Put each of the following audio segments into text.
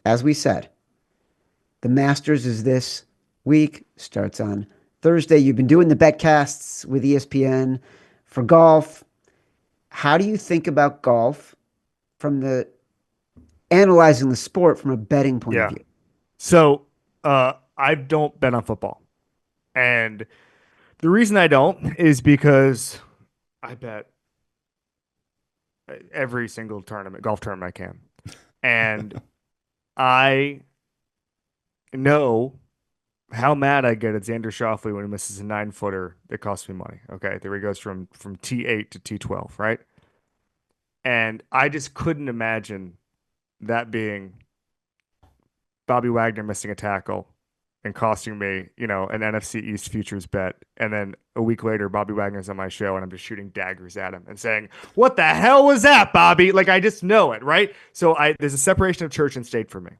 as we said, the Masters is this week, starts on Thursday. You've been doing the betcasts with ESPN for golf. How do you think about golf from the analyzing the sport from a betting point of Yeah. view? So I don't bet on football. And the reason I don't is because I bet every single golf tournament I can. And I know how mad I get at Xander Schauffele when he misses a 9 footer that costs me money. Okay. There he goes from T8 to T12, right? And I just couldn't imagine that being Bobby Wagner missing a tackle and costing me, an NFC East futures bet. And then a week later, Bobby Wagner's on my show and I'm just shooting daggers at him and saying, "What the hell was that, Bobby?" Like I just know it, right? So I there's a separation of church and state for me.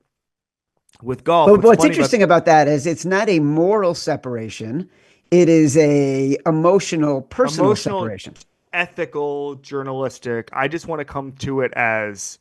With golf, But what's what's funny about interesting about that is it's not a moral separation. It is a emotional, personal emotional, separation. ethical, journalistic, I just want to come to it as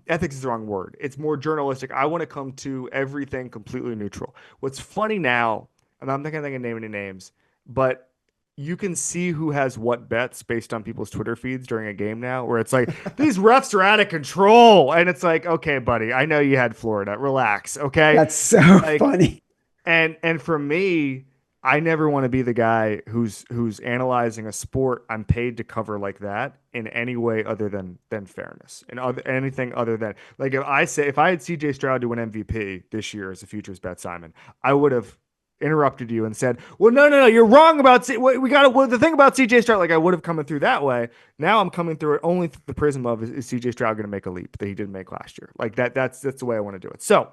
ethics is the wrong word. It's more journalistic. I want to come to everything completely neutral. What's funny now, and I'm not gonna think of name any names, but you can see who has what bets based on people's Twitter feeds during a game now, where it's like these refs are out of control, and it's like, okay, buddy, I know you had Florida, relax, okay, That's so like funny. and for me, I never want to be the guy who's analyzing a sport I'm paid to cover like that in any way other than fairness and anything other than like if I had CJ Stroud to win MVP this year as a futures bet, Simon, I would have interrupted you and said, "Well, no, you're wrong about we got well, the thing about CJ Stroud." Like I would have come through that way. Now I'm coming through it only through the prism of is CJ Stroud going to make a leap that he didn't make last year? Like that's the way I want to do it. So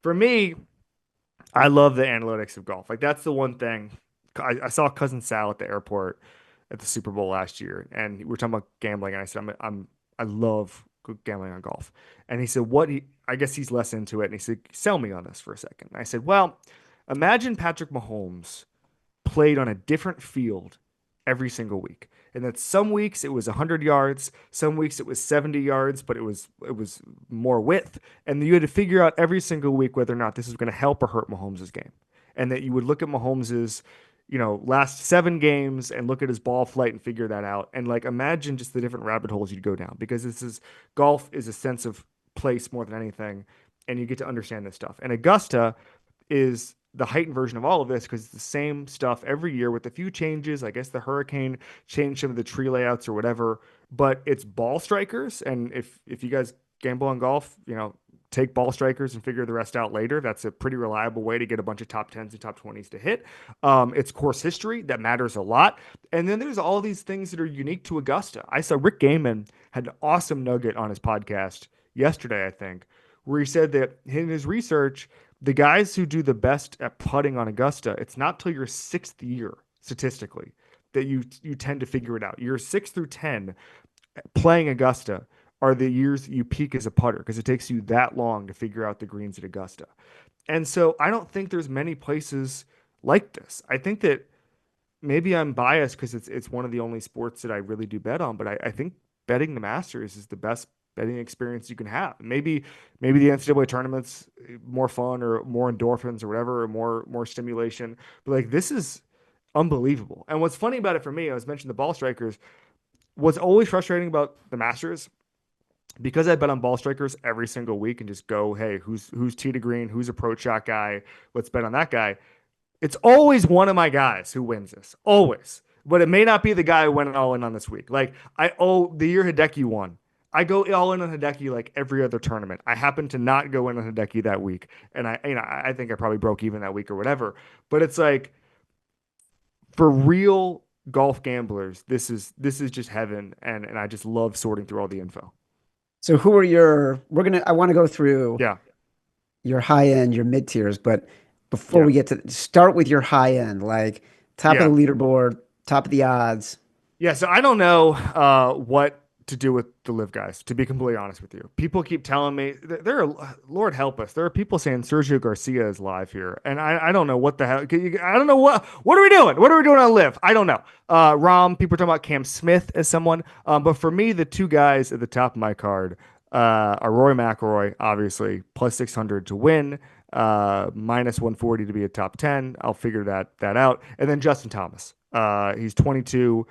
for me, I love the analytics of golf. Like that's the one thing. I saw cousin Sal at the airport at the Super Bowl last year, and we were talking about gambling, and I said, I love gambling on golf, and he said, what? I guess he's less into it, and he said, sell me on this for a second. And I said, well, imagine Patrick Mahomes played on a different field every single week. And that some weeks it was 100 yards, some weeks it was 70 yards, but it was more width. And you had to figure out every single week whether or not this was going to help or hurt Mahomes' game. And that you would look at Mahomes's, last 7 games and look at his ball flight and figure that out. And like imagine just the different rabbit holes you'd go down because golf is a sense of place more than anything. And you get to understand this stuff. And Augusta is the heightened version of all of this because it's the same stuff every year with a few changes. I guess the hurricane changed some of the tree layouts or whatever, but it's ball strikers. And if you guys gamble on golf, take ball strikers and figure the rest out later. That's a pretty reliable way to get a bunch of top tens and top 20s to hit. It's course history that matters a lot. And then there's all these things that are unique to Augusta. I saw Rick Gaiman had an awesome nugget on his podcast yesterday, I think, where he said that in his research, the guys who do the best at putting on Augusta, it's not till your 6th year statistically that you tend to figure it out. Your 6 through 10 playing Augusta are the years you peak as a putter because it takes you that long to figure out the greens at Augusta. And so I don't think there's many places like this. I think that maybe I'm biased because it's one of the only sports that I really do bet on, but I think betting the Masters is the best betting experience you can have. Maybe the NCAA tournaments more fun or more endorphins or whatever or more stimulation. But like this is unbelievable. And what's funny about it for me, I was mentioning the ball strikers. What's always frustrating about the Masters because I bet on ball strikers every single week and just go, hey, who's tee to green, who's approach shot guy, let's bet on that guy. It's always one of my guys who wins this, always. But it may not be the guy who went all in on this week. Like the year Hideki won. I go all in on Hideki like every other tournament. I happen to not go in on Hideki that week, and I think I probably broke even that week or whatever. But it's like for real golf gamblers, this is just heaven, and I just love sorting through all the info. So who are I want to go through Yeah, your high end, your mid tiers, but before yeah, we get to start with your high end, like top of yeah. the leaderboard, top of the odds. Yeah, so I don't know what to do with the live guys, to be completely honest with you. People keep telling me there are, Lord help us, there are people saying Sergio Garcia is live here. And I don't know what the hell. I don't know what are we doing? What are we doing on live? I don't know. Rom, people are talking about Cam Smith as someone. But for me, the two guys at the top of my card, Rory McIlroy, obviously, plus 600 to win, minus 140 to be a top 10. I'll figure that out. And then Justin Thomas. He's 22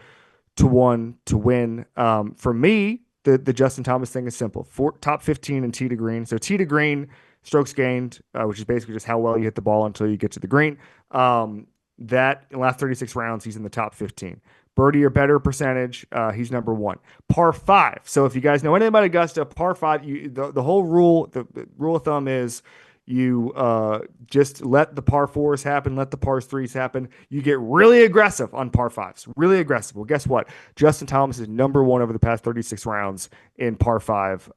to 1 to win. For me, the Justin Thomas thing is simple. Top 15 in tee to green. So tee to green, strokes gained, which is basically just how well you hit the ball until you get to the green. That in the last 36 rounds, he's in the top 15. Birdie or better percentage, he's number one. Par five. So if you guys know anything about Augusta, par five, the whole rule, the rule of thumb is you just let the par fours happen, let the par threes happen. You get really aggressive on par fives, really aggressive. Well, guess what? Justin Thomas is number one over the past 36 rounds in par five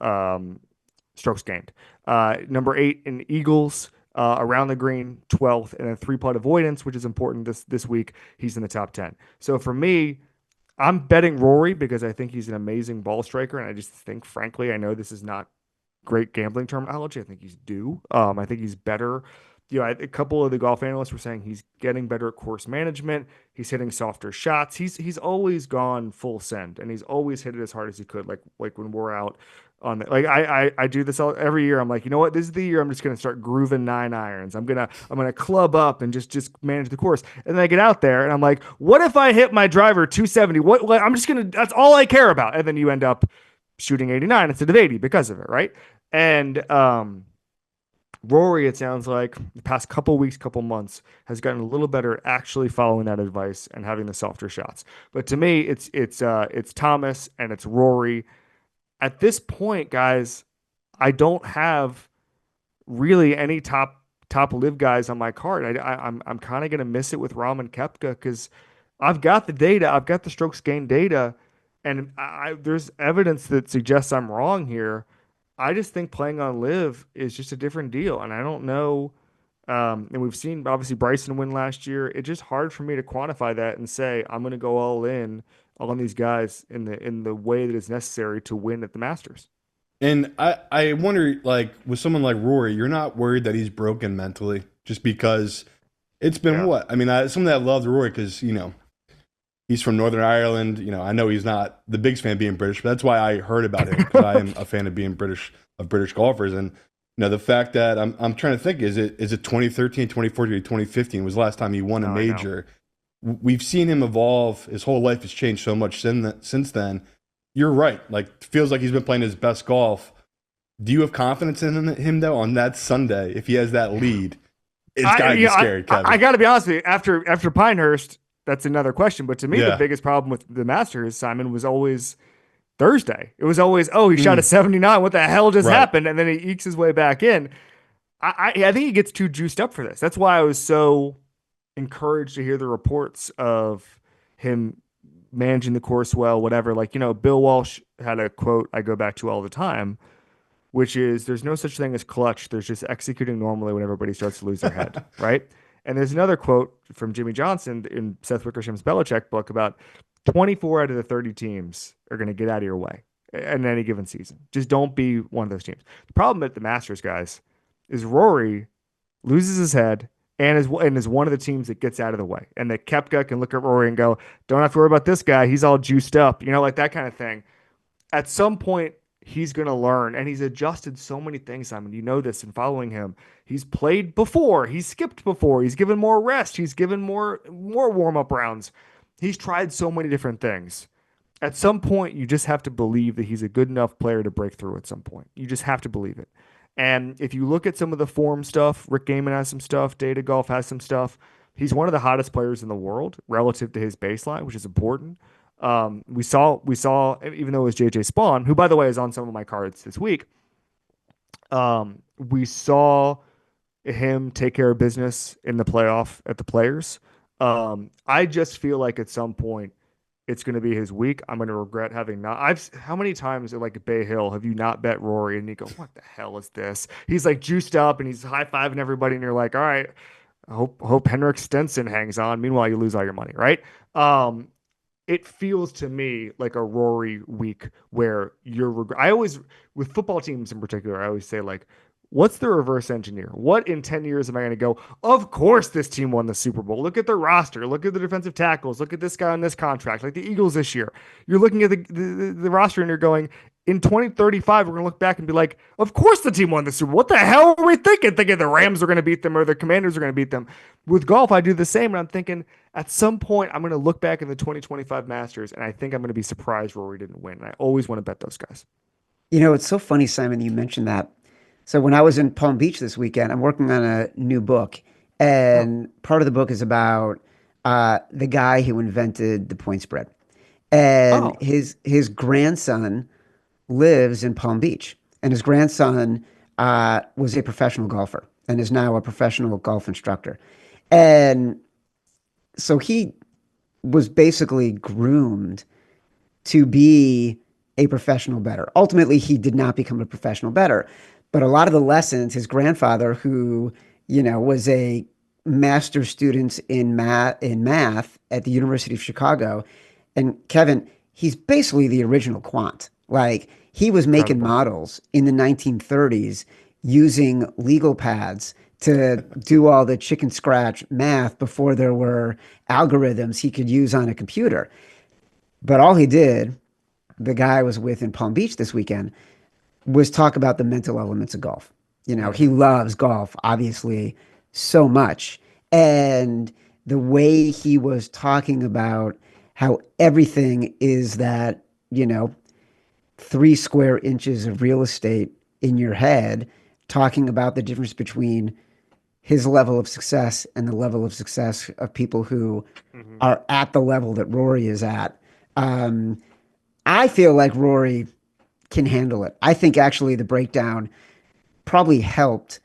strokes gained. Number 8 in eagles. Around the green, 12th, and then three-putt avoidance, which is important this week. He's in the top 10. So for me, I'm betting Rory because I think he's an amazing ball striker, and I just think, frankly, I know this is not great gambling terminology. I think he's due. I think he's better. A couple of the golf analysts were saying he's getting better at course management. He's hitting softer shots. He's always gone full send, and he's always hit it as hard as he could. Like when we're out on the, like I do this every year. I'm like, you know what? This is the year I'm just gonna start grooving 9 irons. I'm gonna club up and just manage the course. And then I get out there and I'm like, what if I hit my driver 270? What I'm just gonna, that's all I care about. And then you end up shooting 89 instead of 80 because of it, right? And Rory, it sounds like the past couple weeks, couple months, has gotten a little better at actually following that advice and having the softer shots. But to me, it's Thomas and it's Rory. At this point, guys, I don't have really any top live guys on my card. I'm kind of gonna miss it with Rahm and Koepka because I've got the data, I've got the strokes gain data, and there's evidence that suggests I'm wrong here. I just think playing on live is just a different deal, and I don't know. And we've seen obviously Bryson win last year. It's just hard for me to quantify that and say I'm going to go all in on these guys in the way that is necessary to win at the Masters. And I wonder, like, with someone like Rory, you're not worried that he's broken mentally just because it's been Yeah. what? I mean, someone that loves Rory because, he's from Northern Ireland. I know he's not the biggest fan of being British, but that's why I heard about him because I am a fan of being British, of British golfers. And, the fact that I'm trying to think, is it 2013, 2014, 2015 was the last time he won a No, I know. major? We've seen him evolve. His whole life has changed so much since then. You're right. Like, feels like he's been playing his best golf. Do you have confidence in him though on that Sunday if he has that lead? It's gotta be scary, Kevin. I got to be honest with you. After Pinehurst, that's another question. But to me, Yeah. the biggest problem with the Masters, Simon, was always Thursday. It was always, oh, he shot a 79. What the hell just Right. happened? And then he ekes his way back in. I think he gets too juiced up for this. That's why I was so encouraged to hear the reports of him managing the course well, whatever. Like, Bill Walsh had a quote I go back to all the time, which is there's no such thing as clutch. There's just executing normally when everybody starts to lose their head, right? And there's another quote from Jimmy Johnson in Seth Wickersham's Belichick book about 24 out of the 30 teams are going to get out of your way in any given season. Just don't be one of those teams. The problem at the Masters, guys, is Rory loses his head and is one of the teams that gets out of the way. And that Koepka can look at Rory and go, don't have to worry about this guy. He's all juiced up, like that kind of thing. At some point, he's going to learn, and he's adjusted so many things, Simon. You know this in following him. He's played before. He's skipped before. He's given more rest. He's given more warm-up rounds. He's tried so many different things. At some point, you just have to believe that he's a good enough player to break through at some point. You just have to believe it. And if you look at some of the form stuff, Rick Gehman has some stuff, Data Golf has some stuff. He's one of the hottest players in the world relative to his baseline, which is important. We saw, even though it was JJ Spawn, who by the way is on some of my cards this week. We saw him take care of business in the playoff at the Players. I just feel like at some point it's going to be his week. I'm going to regret having not. How many times at like Bay Hill have you not bet Rory and you go, what the hell is this? He's like juiced up and he's high fiving everybody, and you're like, all right, I hope Henrik Stenson hangs on. Meanwhile, you lose all your money, right? It feels to me like a Rory week where I always, with football teams in particular, I always say, like, what's the reverse engineer? What in 10 years am I going to go, of course this team won the Super Bowl. Look at the roster. Look at the defensive tackles. Look at this guy on this contract, like the Eagles this year. You're looking at the roster and you're going, in 2035, we're going to look back and be like, of course the team won the Super Bowl. What the hell were we thinking? Thinking the Rams are going to beat them or the Commanders are going to beat them. With golf, I do the same. And I'm thinking at some point, I'm going to look back in the 2025 Masters and I think I'm going to be surprised Rory didn't win. And I always want to bet those guys. It's so funny, Simon, you mentioned that. So when I was in Palm Beach this weekend, I'm working on a new book, Oh, and part of the book is about the guy who invented the point spread. And oh, his grandson lives in Palm Beach, and his grandson was a professional golfer and is now a professional golf instructor. And so he was basically groomed to be a professional bettor. Ultimately, he did not become a professional bettor, but a lot of the lessons his grandfather, who was a master's student in math at the University of Chicago, and Kevin, he's basically the original quant. Like he was making incredible. models in the 1930s using legal pads to do all the chicken scratch math before there were algorithms he could use on a computer. But all he did, the guy I was with in Palm Beach this weekend, was talk about the mental elements of golf. He Hmm. loves golf, obviously, so much. And the way he was talking about how everything is that, 3 square inches of real estate in your head, talking about the difference between his level of success and the level of success of people who Hmm. are at the level that Rory is at. Um, I feel like Rory can handle it. I think actually the breakdown probably helped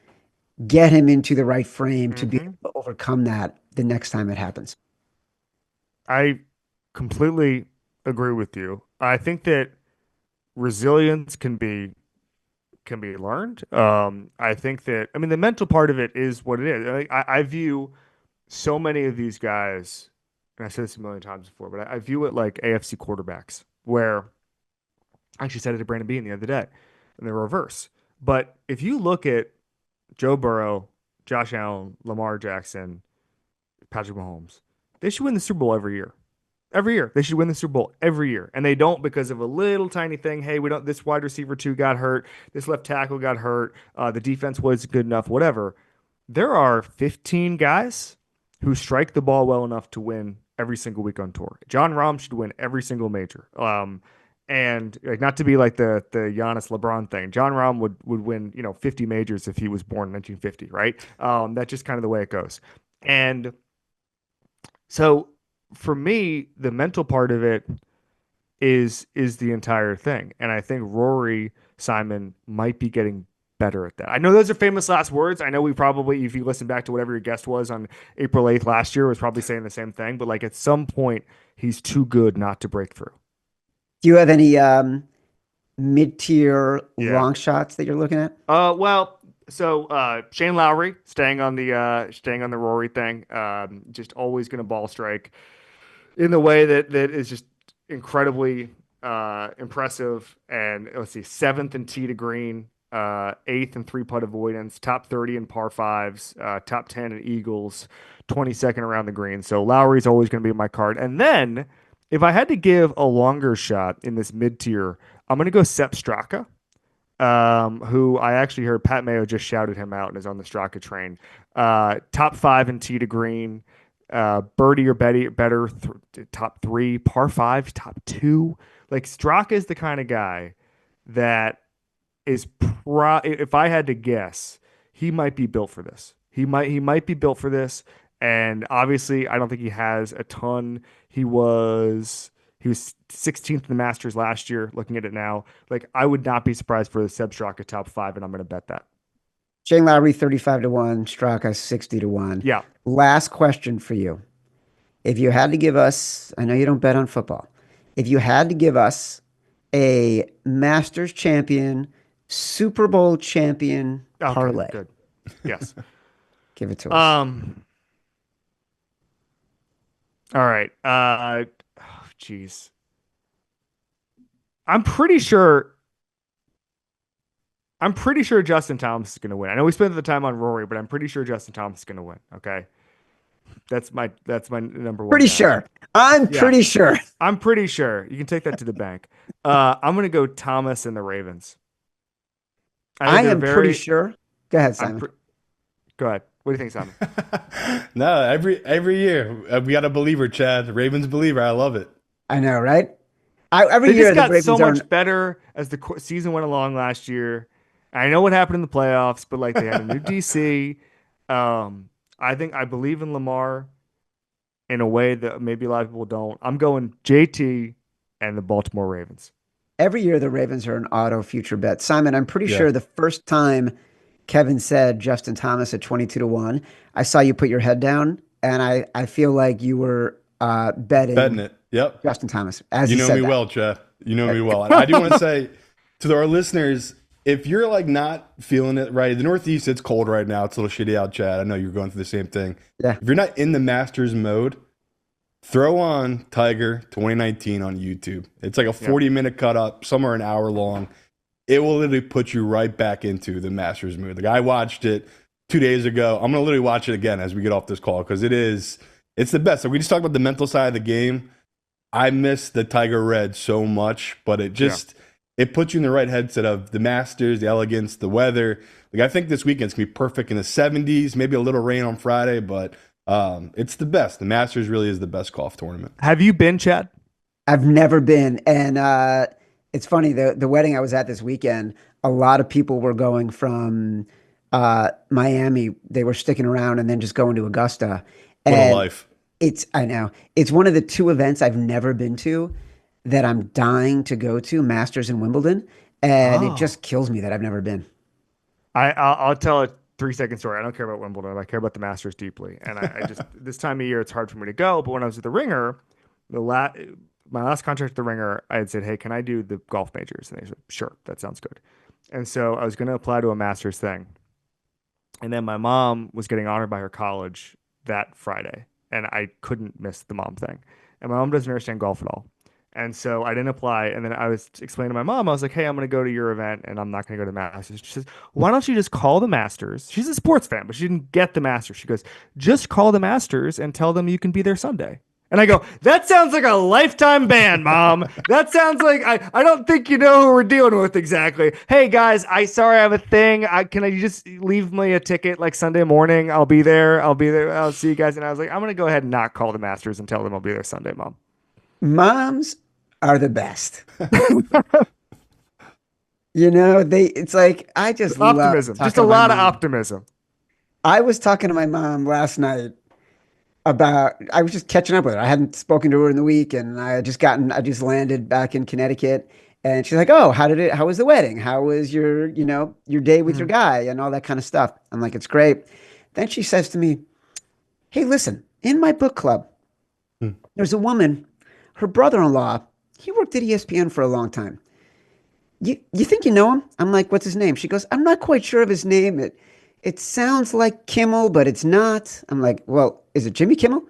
get him into the right frame to be Hmm. able to overcome that the next time it happens. I completely agree with you. I think that resilience can be learned. I think that I mean the mental part of it is what it is. I view so many of these guys, and I said this a million times before, but I view it like AFC quarterbacks, where I actually said it to Brandon Bean the other day, in the reverse. But if you look at Joe Burrow, Josh Allen, Lamar Jackson, Patrick Mahomes, they should win the Super Bowl every year. Every year. They should win the Super Bowl every year. And they don't because of a little tiny thing. Hey, we don't, this wide receiver two got hurt. This left tackle got hurt. The defense wasn't good enough, whatever. There are 15 guys who strike the ball well enough to win every single week on tour. John Rahm should win every single major. And like, not to be like the Giannis LeBron thing. John Rahm would win 50 majors if he was born in 1950, right? That's just kind of the way it goes. And so for me, the mental part of it is the entire thing. And I think Rory Simon might be getting better at that. I know those are famous last words. I know we probably, if you listen back to whatever your guest was on April 8th last year, was probably saying the same thing. But like at some point, he's too good not to break through. Do you have any mid-tier Yeah. long shots that you're looking at? Well, so Shane Lowry staying on the Rory thing. Just always going to ball strike in the way that is just incredibly impressive. And let's see, seventh in tee to green, eighth in three putt avoidance, top 30 in par fives, top 10 in eagles, 22nd around the green. So Lowry's always going to be my card. And then if I had to give a longer shot in this mid tier, I'm going to go Sepp Straka, who I actually heard Pat Mayo just shouted him out and is on the Straka train. Top five in tee to green, birdie or better, top three, par five, top two. Like Straka is the kind of guy that is if I had to guess, he might be built for this. He might be built for this. And obviously, I don't think he has a ton. He was 16th in the Masters last year. Looking at it now, like I would not be surprised for the Seb Straka top five, and I'm going to bet that. Shane Lowry 35 to 1, Straka 60 to 1. Yeah. Last question for you. If you had to give us, I know you don't bet on football. If you had to give us a Masters champion, Super Bowl champion Okay. parlay, Good. Yes. give it to us. Um. All right. Jeez. I'm pretty sure. I'm pretty sure Justin Thomas is going to win. I know we spent the time on Rory, but I'm pretty sure Justin Thomas is going to win. Okay. That's my number one. Pretty guy. sure. I'm Yeah. pretty sure. I'm pretty sure. You can take that to the bank. I'm gonna go Thomas and the Ravens. I they're am pretty very. sure. Go ahead, I'm. Simon. Go ahead. What do you think, Simon? No, every year we got a believer, Chad. Ravens believer. I love it. I know, right? Every They year just the got so Ravens are. much better as the season went along last year. I know what happened in the playoffs, but like they had a new DC. I believe in Lamar in a way that maybe a lot of people don't. I'm going JT and the Baltimore Ravens. Every year the Ravens are an auto future bet. Simon, I'm pretty Yeah. sure the first time Kevin said Justin Thomas at 22-1, I saw you put your head down, and I feel like you were Betting betting it. Yep. Justin Thomas as You he know said me that. well, Chad. You know me well. And I do want to say to our listeners, if you're like not feeling it right, the Northeast, it's cold right now. It's a little shitty out, Chad. I know you're going through the same thing. Yeah. If you're not in the Masters mode, throw on Tiger 2019 on YouTube. It's like a 40-minute cut up, somewhere an hour long. It will literally put you right back into the Masters mood. Like I watched it 2 days ago. I'm going to literally watch it again as we get off this call because it's the best. So we just talked about the mental side of the game. I miss the Tiger Red so much, but it just it puts you in the right headset of the Masters, the elegance, the weather. Like I think this weekend's gonna be perfect in the 70s, maybe a little rain on Friday, but it's the best. The Masters really is the best golf tournament. Have you been, Chad? I've never been, and it's funny the wedding I was at this weekend. A lot of people were going from Miami. They were sticking around and then just going to Augusta. What a And life. I know it's one of the two events I've never been to that I'm dying to go to, Masters and Wimbledon, and it just kills me that I've never been. I'll tell a 3-second story. I don't care about Wimbledon. I care about the Masters deeply. And I just this time of year it's hard for me to go. But when I was at the Ringer, my last contract at the Ringer, I had said, "Hey, can I do the golf majors?" And they said, "Sure, that sounds good." And so I was going to apply to a Masters thing, and then my mom was getting honored by her college that Friday, and I couldn't miss the mom thing. And my mom doesn't understand golf at all. And so I didn't apply. And then I was explaining to my mom, I was like, hey, I'm going to go to your event and I'm not going to go to the Masters. She says, why don't you just call the Masters? She's a sports fan, but she didn't get the Masters. She goes, just call the Masters and tell them you can be there Sunday. And I go, that sounds like a lifetime ban, Mom. That sounds like I don't think you know who we're dealing with exactly. Hey guys, sorry I have a thing. Can I just leave me a ticket like Sunday morning? I'll be there. I'll see you guys. And I was like, I'm gonna go ahead and not call the Masters and tell them I'll be there Sunday, Mom. Moms are the best. It's like I just optimism. Just a lot of optimism. I was talking to my mom last night I was just catching up with her. I hadn't spoken to her in the week, and I just landed back in Connecticut, and she's like, "Oh, how was the wedding? How was your day with your guy and all that kind of stuff?" I'm like, "It's great." Then she says to me, "Hey, listen, in my book club, there's a woman, her brother-in-law, he worked at ESPN for a long time. You think you know him?" I'm like, "What's his name?" She goes, "I'm not quite sure of his name. It sounds like Kimmel, but it's not." I'm like, "Well, is it Jimmy Kimmel?"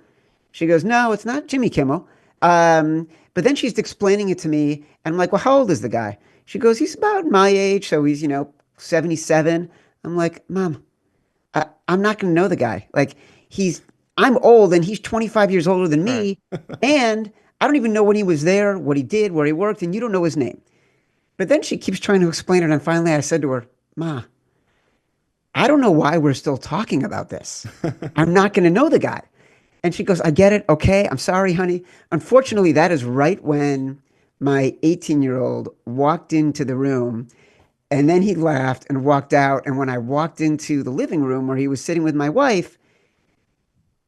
She goes, "No, it's not Jimmy Kimmel." But then she's explaining it to me, and I'm like, "Well, how old is the guy?" She goes, "He's about my age, so he's 77." I'm like, "Mom, I'm not going to know the guy. Like, I'm old, and he's 25 years older than me, and I don't even know when he was there, what he did, where he worked, and you don't know his name." But then she keeps trying to explain it, and finally I said to her, "Ma, I don't know why we're still talking about this. I'm not going to know the guy." And she goes, "I get it. Okay. I'm sorry, honey." Unfortunately, that is right when my 18-year-old walked into the room, and then he laughed and walked out. And when I walked into the living room where he was sitting with my wife,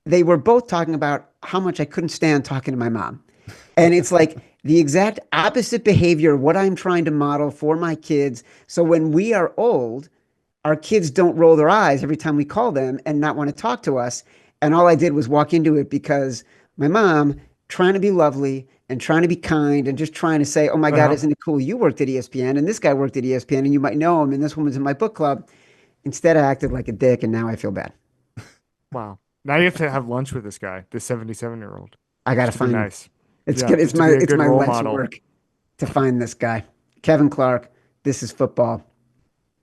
they were both talking about how much I couldn't stand talking to my mom. And it's like the exact opposite behavior, what I'm trying to model for my kids. So when we are old, our kids don't roll their eyes every time we call them and not want to talk to us. And all I did was walk into it because my mom, trying to be lovely and trying to be kind and just trying to say, "Oh my God, isn't it cool? You worked at ESPN and this guy worked at ESPN and you might know him and this woman's in my book club." Instead, I acted like a dick and now I feel bad. Wow. Now you have to have lunch with this guy, this 77-year-old. I got to find him. Nice. It's good. It's my life's model. work to find this guy. Kevin Clark, this is football.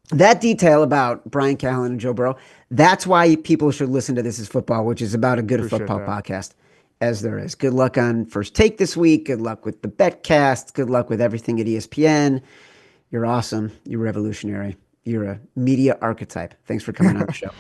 that detail about Brian Callen and Joe Burrow, that's why people should listen to This Is Football, which is about a good Appreciate football that. podcast as there is. Good luck on First Take this week. Good luck with the betcast. Good luck with everything at ESPN. You're awesome. You're revolutionary. You're a media archetype. Thanks for coming on the show.